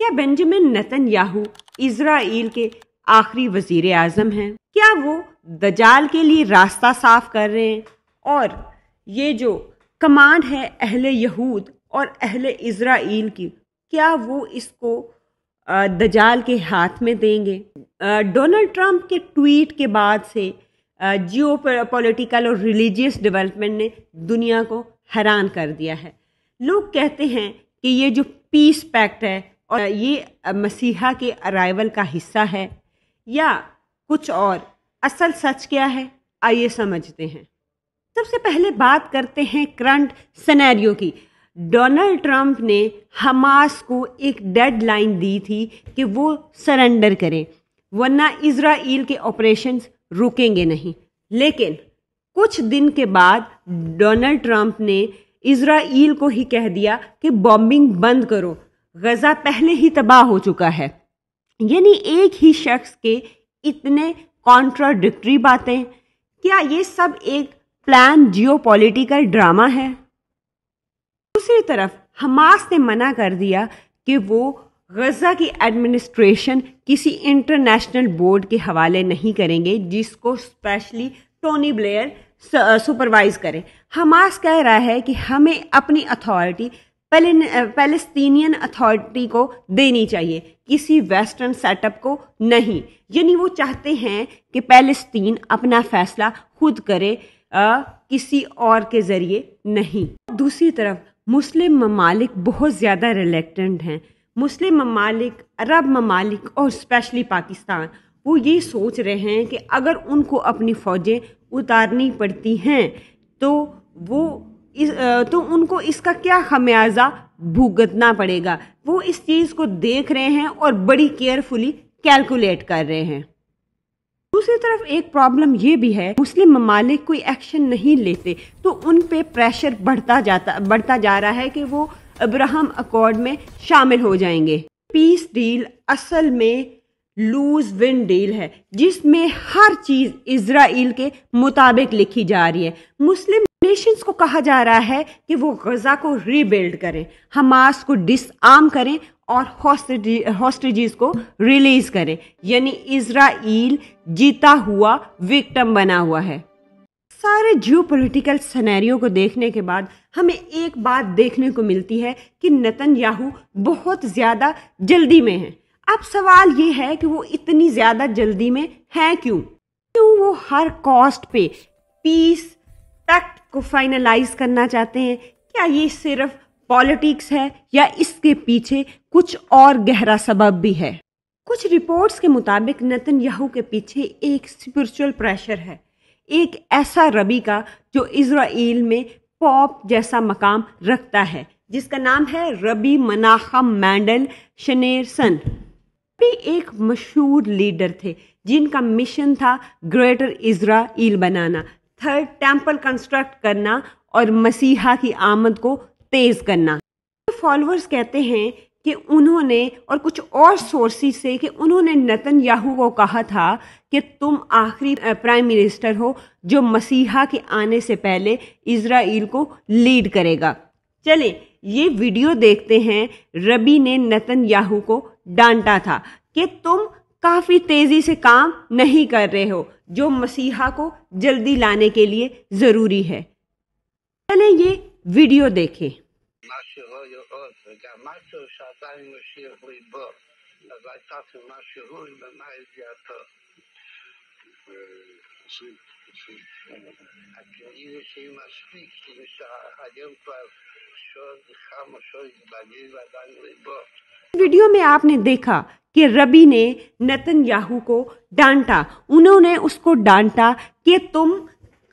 क्या Benjamin Netanyahu Israel के आखिरी वजीर आजम हैं? क्या वो दजाल के लिए रास्ता साफ कर रहे हैं? और ये जो कमांड है अहले यहूद और अहले इजराइल की, क्या वो इसको दजाल के हाथ में देंगे? डोनाल्ड ट्रंप के ट्वीट के बाद से जियो पॉलिटिकल और रिलीजियस डेवलपमेंट ने दुनिया को हैरान कर दिया है। लोग कहते हैं कि ये जो पीस पैक्ट है और ये मसीहा के अराइवल का हिस्सा है या कुछ और। असल सच क्या है, आइए समझते हैं। सबसे पहले बात करते हैं करंट सिनेरियो की। डोनाल्ड ट्रंप ने हमास को एक डेडलाइन दी थी कि वो सरेंडर करें, वरना इजराइल के ऑपरेशंस रुकेंगे नहीं। लेकिन कुछ दिन के बाद डोनाल्ड ट्रंप ने इजराइल को ही कह दिया कि बॉम्बिंग बंद करो, गजा पहले ही तबाह हो चुका है। यानी एक ही शख्स के इतने कॉन्ट्राडिक्टरी बातें। क्या ये सब एक प्लान जियोपॉलिटिकल ड्रामा है? दूसरी तरफ हमास ने मना कर दिया कि वो गजा की एडमिनिस्ट्रेशन किसी इंटरनेशनल बोर्ड के हवाले नहीं करेंगे जिसको स्पेशली टोनी ब्लेयर सुपरवाइज करे। हमास कह रहा है कि हमें अपनी अथॉरिटी पैलेस्तीनियन अथॉरिटी को देनी चाहिए, किसी वेस्टर्न सेटअप को नहीं। यानी वो चाहते हैं कि पैलेस्तीन अपना फैसला खुद करे, किसी और के जरिए नहीं। दूसरी तरफ मुस्लिम ममालिक बहुत ज़्यादा रिलेक्टेंट हैं। मुस्लिम ममालिक, अरब ममालिक और स्पेशली पाकिस्तान, वो ये सोच रहे हैं कि अगर उनको अपनी फ़ौजें उतारनी पड़ती हैं तो उनको इसका क्या खमियाजा भुगतना पड़ेगा। वो इस चीज़ को देख रहे हैं और बड़ी केयरफुली कैलकुलेट कर रहे हैं। दूसरी तरफ एक प्रॉब्लम ये भी है, मुस्लिम ममालिक कोई एक्शन नहीं लेते तो उन पे प्रेशर बढ़ता जा रहा है कि वो अब्राहम अकॉर्ड में शामिल हो जाएंगे। पीस डील असल में लूज विन डील है जिसमें हर चीज इजराइल के मुताबिक लिखी जा रही है। मुस्लिम नेशंस को कहा जा रहा है कि वो गजा को रीबिल्ड करें, हमास को डिसआर्म करें और हॉस्टेजेस को रिलीज करें। यानी इजराइल जीता हुआ विक्टिम बना हुआ है। सारे जियोपॉलिटिकल सिनेरियो को देखने के बाद हमें एक बात देखने को मिलती है कि नेतन्याहू बहुत ज़्यादा जल्दी में है। अब सवाल ये है कि वो इतनी ज़्यादा जल्दी में है क्यों वो हर कॉस्ट पे पीस पैक्ट को फाइनलाइज करना चाहते हैं? क्या ये सिर्फ पॉलिटिक्स है या इसके पीछे कुछ और गहरा सबब भी है? कुछ रिपोर्ट्स के मुताबिक नेतन्याहू के पीछे एक स्पिरिचुअल प्रेशर है, एक ऐसा रबी का जो इजराइल में पॉप जैसा मकाम रखता है, जिसका नाम है रबी मेनाचम मेंडल श्नेरसन। भी एक मशहूर लीडर थे जिनका मिशन था ग्रेटर इजराइल बनाना, थर्ड टेम्पल कंस्ट्रक्ट करना और मसीहा की आमद को तेज करना। फॉलोअर्स कहते हैं कि उन्होंने, और कुछ और सोर्सेस से, कि उन्होंने नेतन्याहू को कहा था कि तुम आखिरी प्राइम मिनिस्टर हो जो मसीहा के आने से पहले इजराइल को लीड करेगा। चलें ये वीडियो देखते हैं। रबी ने नेतन्याहू को डांटा था कि तुम काफी तेजी से काम नहीं कर रहे हो जो मसीहा को जल्दी लाने के लिए जरूरी है। चलें ये वीडियो देखें। वीडियो में आपने देखा कि रबी ने नेतन्याहू को डांटा। उन्होंने उसको डांटा कि तुम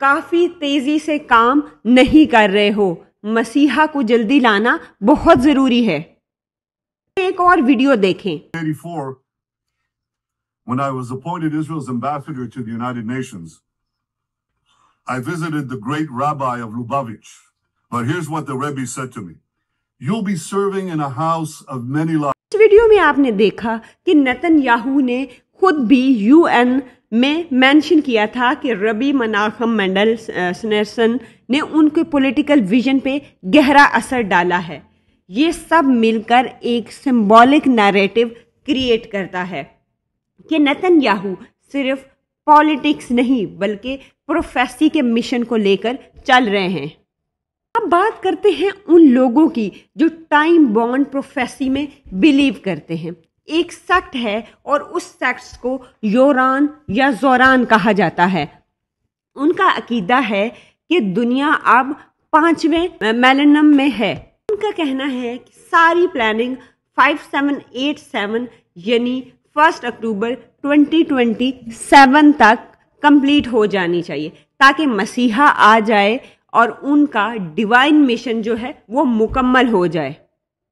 काफी तेजी से काम नहीं कर रहे हो, मसीहा को जल्दी लाना बहुत जरूरी है। एक और वीडियो देखें। When I was appointed Israel's ambassador to the United Nations, I visited the great rabbi of Lubavitch. But here's what the Rebbe said to me. You'll be serving in a house of many lives. इस video में आपने देखा कि Netanyahu ने खुद भी UN में mention किया था कि रबी मेनाचम मेंडल श्नेरसन ने उनके पॉलिटिकल विजन पे गहरा असर डाला है। ये सब मिलकर एक सिंबॉलिक नैरेटिव क्रिएट करता है कि नेतन्याहू सिर्फ पॉलिटिक्स नहीं बल्कि प्रोफेसी के मिशन को लेकर चल रहे हैं। अब बात करते हैं उन लोगों की जो टाइम बॉन्ड प्रोफेसी में बिलीव करते हैं। एक सेक्ट है और उस सेक्ट को योरान या जोरान कहा जाता है। उनका अकीदा है कि दुनिया अब 5वें मिलेनियम में है। उनका कहना है कि सारी प्लानिंग 5787 यानी 1 अक्टूबर 2027 तक कंप्लीट हो जानी चाहिए ताकि मसीहा आ जाए और उनका डिवाइन मिशन जो है वो मुकम्मल हो जाए।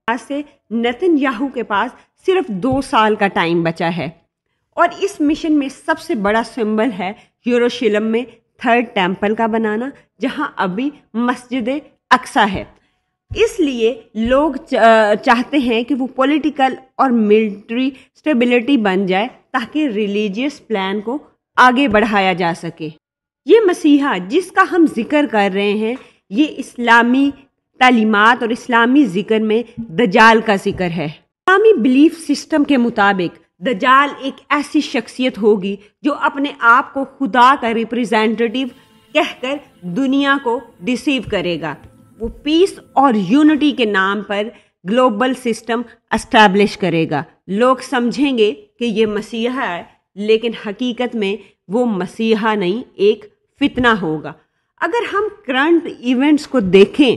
आज से नेतन्याहू के पास सिर्फ 2 साल का टाइम बचा है और इस मिशन में सबसे बड़ा सिंबल है यरूशलेम में 3rd टेम्पल का बनाना, जहां अभी मस्जिद अक्सा है। इसलिए लोग चाहते हैं कि वो पॉलिटिकल और मिलिट्री स्टेबिलिटी बन जाए ताकि रिलीजियस प्लान को आगे बढ़ाया जा सके। ये मसीहा जिसका हम जिक्र कर रहे हैं, ये इस्लामी तालीमात और इस्लामी जिक्र में दजाल का जिक्र है। इस्लामी बिलीफ सिस्टम के मुताबिक दजाल एक ऐसी शख्सियत होगी जो अपने आप को खुदा का रिप्रेजेंटेटिव कहकर दुनिया को डिसीव करेगा। वो पीस और यूनिटी के नाम पर ग्लोबल सिस्टम एस्टैब्लिश करेगा। लोग समझेंगे कि ये मसीहा है, लेकिन हकीकत में वो मसीहा नहीं, एक फितना होगा। अगर हम करंट इवेंट्स को देखें,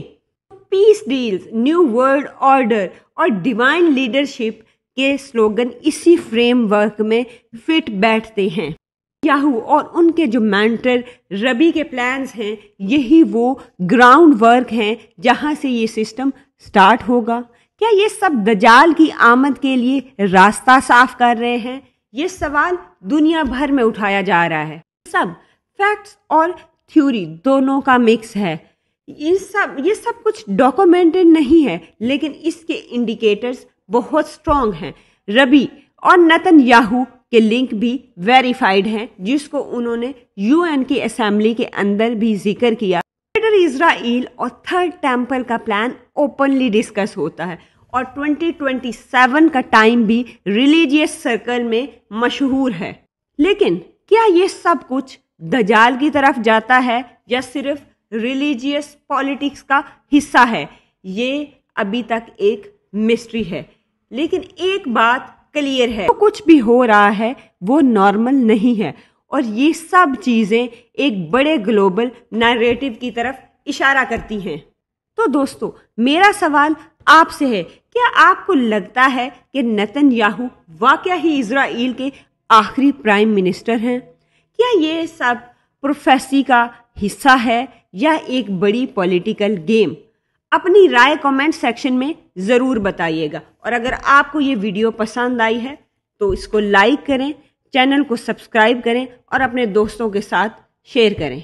peace deals, new world order और डिवाइन लीडरशिप के स्लोगन इसी फ्रेमवर्क में फिट बैठते हैं। याहू और उनके जो मेंटर रबी के प्लान्स हैं, यही वो ग्राउंड वर्क हैं जहां से ये सिस्टम स्टार्ट होगा। क्या ये सब दजाल की आमद के लिए रास्ता साफ कर रहे हैं? ये सवाल दुनिया भर में उठाया जा रहा है। सब फैक्ट्स और थ्योरी दोनों का मिक्स है। ये सब कुछ डॉक्यूमेंटेड नहीं है, लेकिन इसके इंडिकेटर्स बहुत स्ट्रॉन्ग हैं। रबी और नेतन्याहू के लिंक भी वेरीफाइड हैं, जिसको उन्होंने यूएन की असेंबली के अंदर भी जिक्र किया। ग्रेटर इजराइल और 3rd टेम्पल का प्लान ओपनली डिस्कस होता है और 2027 का टाइम भी रिलीजियस सर्कल में मशहूर है। लेकिन क्या ये सब कुछ दजाल की तरफ जाता है या सिर्फ रिलीजियस पॉलिटिक्स का हिस्सा है? ये अभी तक एक मिस्ट्री है। लेकिन एक बात क्लियर है, तो कुछ भी हो रहा है वो नॉर्मल नहीं है और ये सब चीजें एक बड़े ग्लोबल नैरेटिव की तरफ इशारा करती हैं। तो दोस्तों, मेरा सवाल आपसे है, क्या आपको लगता है कि नेतन्याहू वाकया ही इजराइल के आखिरी प्राइम मिनिस्टर हैं? क्या ये सब प्रोफेसी का हिस्सा है या एक बड़ी पॉलिटिकल गेम? अपनी राय कमेंट सेक्शन में ज़रूर बताइएगा और अगर आपको ये वीडियो पसंद आई है तो इसको लाइक करें, चैनल को सब्सक्राइब करें और अपने दोस्तों के साथ शेयर करें।